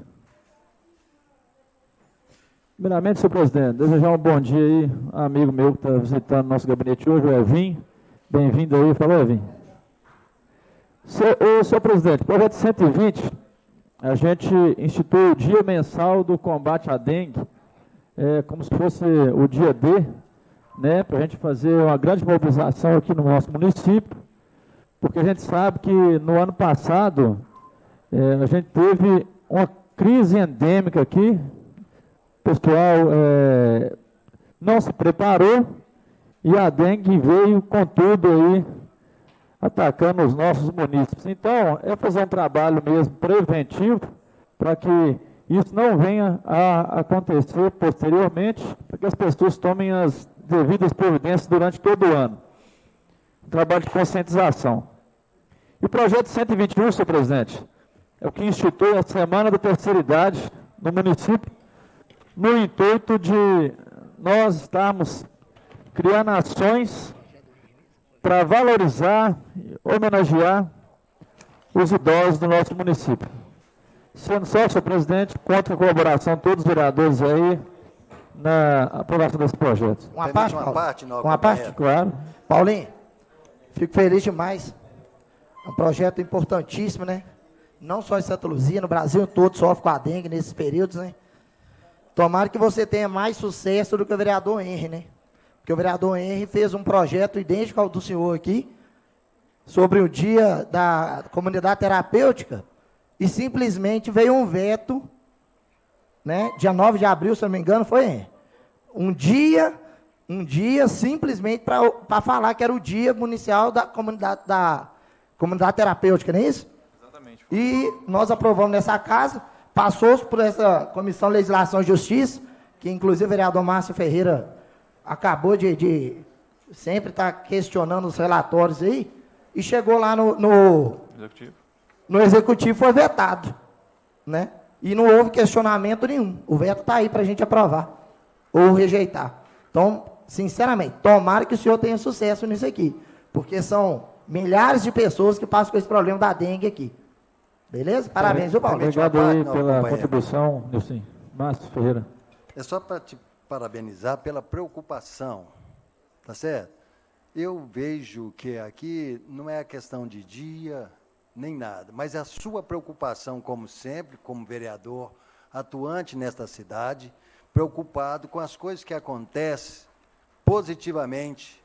Primeiramente, senhor presidente, desejar um bom dia aí, amigo meu que está visitando nosso gabinete hoje, o Evin. Bem-vindo aí, falou, Evin. Senhor presidente, projeto 120, a gente institui o Dia Mensal do Combate à Dengue, como se fosse o dia D, né, para a gente fazer uma grande mobilização aqui no nosso município, porque a gente sabe que no ano passado a gente teve uma crise endêmica aqui, o pessoal não se preparou e a dengue veio com tudo aí, atacando os nossos munícipes. Então, é fazer um trabalho mesmo preventivo para que isso não venha a acontecer posteriormente, para que as pessoas tomem as devidas providências durante todo o ano. Um trabalho de conscientização. E o projeto 121, senhor presidente, é o que institui a Semana da Terceira Idade no município, no intuito de nós estarmos criando ações para valorizar e homenagear os idosos do nosso município. Sendo só, senhor presidente, conto com a colaboração de todos os vereadores aí na aprovação desse projeto. Uma parte, uma Paulo? parte, não, Uma parte? Claro. Paulinho, fico feliz demais. É um projeto importantíssimo, né? Não só em Santa Luzia, no Brasil todo sofre com a dengue nesses períodos, né? Tomara que você tenha mais sucesso do que o vereador Henry, né? Porque o vereador Henry fez um projeto idêntico ao do senhor aqui, sobre o dia da comunidade terapêutica, e simplesmente veio um veto, né? Dia 9 de abril, se eu não me engano, foi, Henry? Um dia simplesmente para falar que era o dia municipal da comunidade terapêutica, não é isso? Exatamente. E nós aprovamos nessa casa, passou por essa Comissão de Legislação e Justiça, que inclusive o vereador Márcio Ferreira acabou de sempre estar questionando os relatórios aí, e chegou lá no executivo, foi vetado, né? E não houve questionamento nenhum. O veto está aí para a gente aprovar ou rejeitar. Então, sinceramente, tomara que o senhor tenha sucesso nisso aqui, porque são milhares de pessoas que passam com esse problema da dengue aqui. Beleza? Parabéns, viu, Paulo? Obrigado aí pela contribuição, Nilson. Márcio Ferreira. É só para te parabenizar pela preocupação, tá certo? Eu vejo que aqui não é a questão de dia, nem nada, mas a sua preocupação, como sempre, como vereador atuante nesta cidade, preocupado com as coisas que acontecem positivamente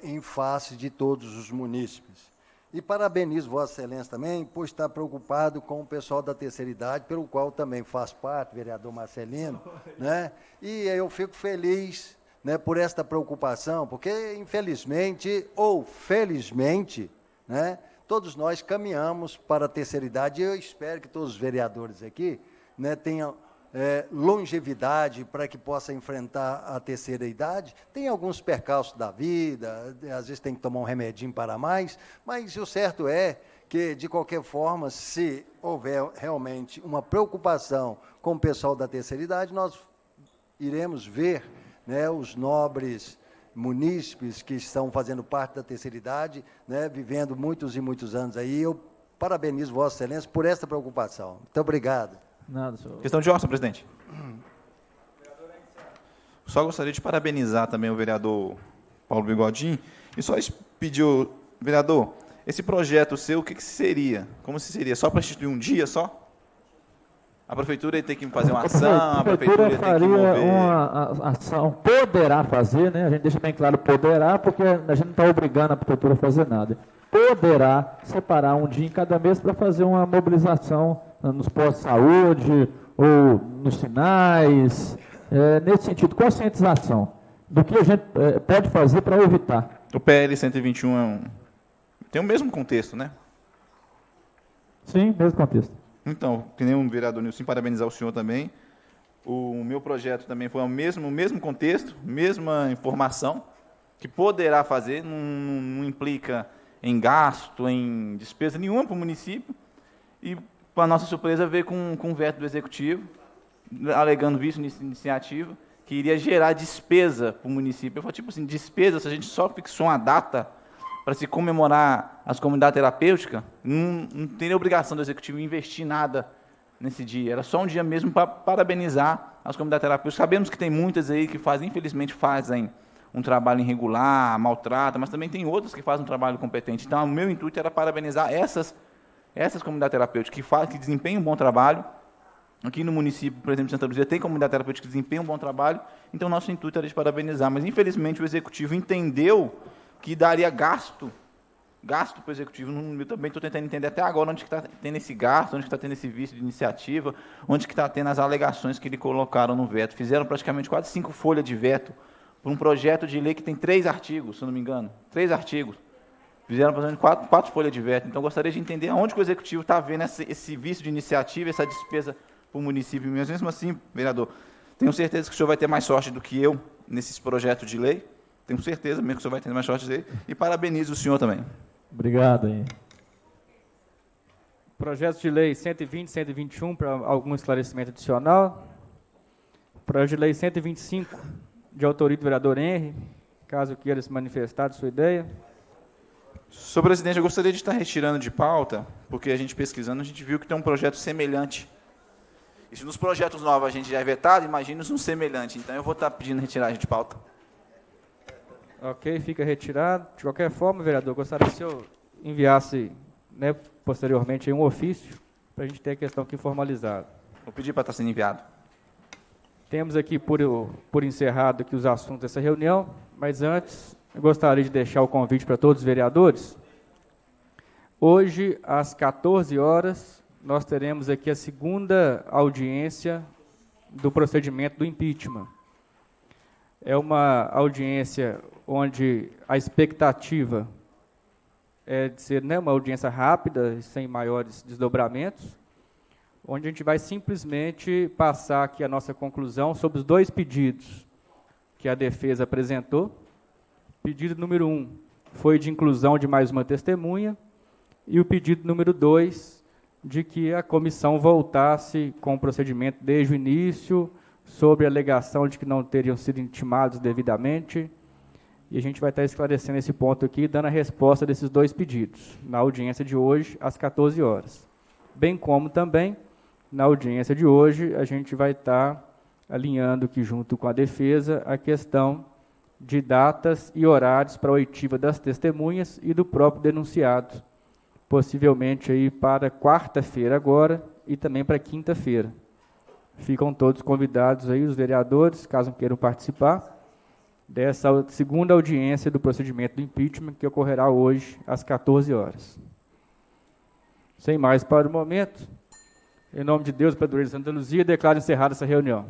em face de todos os munícipes. E parabenizo Vossa Excelência também por estar preocupado com o pessoal da terceira idade, pelo qual também faz parte, vereador Marcelino, né? E eu fico feliz, né, por esta preocupação, porque infelizmente ou felizmente, né, todos nós caminhamos para a terceira idade, e eu espero que todos os vereadores aqui, né, tenham longevidade para que possa enfrentar a terceira idade. Tem alguns percalços da vida, às vezes tem que tomar um remedinho para mais, mas o certo é que, de qualquer forma, se houver realmente uma preocupação com o pessoal da terceira idade, nós iremos ver, né, os nobres munícipes que estão fazendo parte da terceira idade, né, vivendo muitos e muitos anos aí. Eu parabenizo Vossa Excelência por essa preocupação. Muito obrigado. Nada, senhor. Questão de ordem, presidente. Só gostaria de parabenizar também o vereador Paulo Bigodin e só pedir, vereador, esse projeto seu, o que seria? Como se seria? Só para instituir um dia só? A prefeitura ia ter que fazer uma ação, a prefeitura ia ter que faria mover... uma ação, poderá fazer, né? A gente deixa bem claro poderá, porque a gente não está obrigando a prefeitura a fazer nada. Poderá separar um dia em cada mês para fazer uma mobilização nos postos de saúde ou nos sinais, nesse sentido, conscientização do que a gente pode fazer para evitar. O PL 121 tem o mesmo contexto, né? Sim, mesmo contexto. Então, que nem o vereador Nilson, parabenizar o senhor também. O meu projeto também foi o mesmo contexto, mesma informação, que poderá fazer, não implica em gasto, em despesa nenhuma para o município, e, para nossa surpresa, veio com veto do Executivo, alegando vício nessa iniciativa, que iria gerar despesa para o município. Eu falei, tipo assim, despesa, se a gente só fixou uma data para se comemorar as comunidades terapêuticas, não teria obrigação do Executivo investir nada nesse dia. Era só um dia mesmo para parabenizar as comunidades terapêuticas. Sabemos que tem muitas aí que infelizmente fazem um trabalho irregular, maltrata, mas também tem outras que fazem um trabalho competente. Então, o meu intuito era parabenizar essas comunidades terapêuticas que desempenham um bom trabalho. Aqui no município, por exemplo, de Santa Luzia, tem comunidade terapêutica que desempenha um bom trabalho, então nosso intuito era de parabenizar. Mas, infelizmente, o Executivo entendeu que daria gasto para o Executivo. Eu também estou tentando entender até agora onde está tendo esse gasto, onde está tendo esse vício de iniciativa, onde está tendo as alegações que ele colocaram no veto. Fizeram praticamente quase 5 folhas de veto para um projeto de lei que tem 3 artigos, se eu não me engano. 3 artigos. Fizeram praticamente 4 folhas de veto. Então, gostaria de entender aonde que o Executivo está vendo esse vício de iniciativa, essa despesa para o município. Mas, mesmo assim, vereador, tenho certeza que o senhor vai ter mais sorte do que eu nesses projetos de lei. Tenho certeza mesmo que o senhor vai ter mais sorte de lei. E parabenizo o senhor também. Obrigado. Hein. Projetos de lei 120 e 121, para algum esclarecimento adicional. Projeto de lei 125, de autoria do vereador Henry, caso queira se manifestar de sua ideia. Senhor presidente, eu gostaria de estar retirando de pauta, porque a gente pesquisando, a gente viu que tem um projeto semelhante. E se nos projetos novos a gente já é vetado, imagine um semelhante. Então, eu vou estar pedindo retiragem de pauta. Ok, fica retirado. De qualquer forma, vereador, gostaria que o senhor enviasse, né, posteriormente um ofício, para a gente ter a questão aqui formalizada. Vou pedir para estar sendo enviado. Temos aqui por encerrado aqui os assuntos dessa reunião, mas antes eu gostaria de deixar o convite para todos os vereadores. Hoje, às 14 horas, nós teremos aqui a segunda audiência do procedimento do impeachment. É uma audiência onde a expectativa é de ser, né, uma audiência rápida, sem maiores desdobramentos, onde a gente vai simplesmente passar aqui a nossa conclusão sobre os dois pedidos que a defesa apresentou. Pedido número 1 foi de inclusão de mais uma testemunha, e o pedido número 2, de que a comissão voltasse com o procedimento desde o início, sobre a alegação de que não teriam sido intimados devidamente, e a gente vai estar esclarecendo esse ponto aqui, dando a resposta desses dois pedidos, na audiência de hoje, às 14 horas. Bem como também, na audiência de hoje, a gente vai estar alinhando aqui junto com a defesa a questão de datas e horários para a oitiva das testemunhas e do próprio denunciado, possivelmente aí para quarta-feira agora e também para quinta-feira. Ficam todos convidados aí, os vereadores, caso queiram participar, dessa segunda audiência do procedimento do impeachment, que ocorrerá hoje, às 14 horas. Sem mais para o momento, em nome de Deus, Padroeiro de Santa Luzia, declaro encerrada essa reunião.